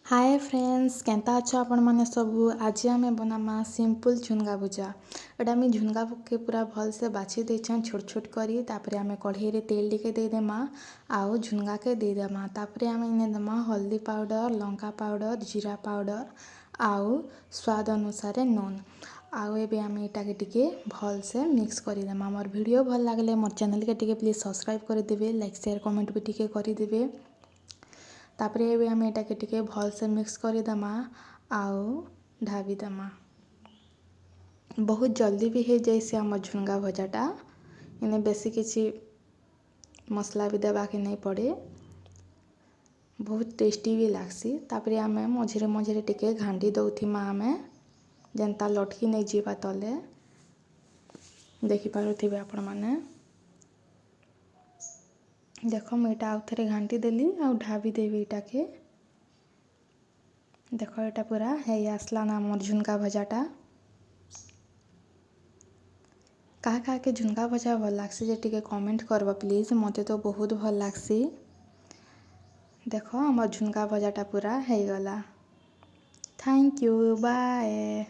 Hi friends Kenta अच्छो आपण मैंने सबू आज आम बनामा सिंपल झुनगा भुजा एटा आम झुनगा के पूरा भल से बाछी देछन छोट छोट करी तापर आम कढ़ई रे तेल टिके देदेमा आउ झुनगा के देदेमा तापर आम इने देमा हल्दी पाउडर लंका पाउडर जीरा पाउडर आउ स्वाद अनुसार नून आउ एबे आम एटा के टिके भल से मिक्स करदेमा मोर वीडियो भल लागले मोर चैनल के टिके प्लीज सब्सक्राइब कर देबे लाइक शेयर कमेंट भी टिके कर देबे तापर ये आम एटा के टिके भल से मिक्स करदेमा आउ ढाबी देमा बहुत जल्दी भी हो जाइए आम झुनगा भजाटा इन्हें बेसी किसी मसला भी देवा के नहीं पड़े बहुत टेस्टी भी लागसी तापर आम मझे मझे टिके घांटी दौथिमा आम जेनता लटकी नहीं जीवा तले देखिपे आपण मैंने देख मुझे आउ थे घांटी देली आउ ढाबी देवी यहाँ के देख यहाँ पूरा है आसला ना मोर झुनका भजाटा क्या के झुनका भजा भल लागसी जे टिके कमेंट करब प्लीज मते तो बहुत भल लागसी देख आम झुनका भजाटा पूरा है गला थैंक यू बाय।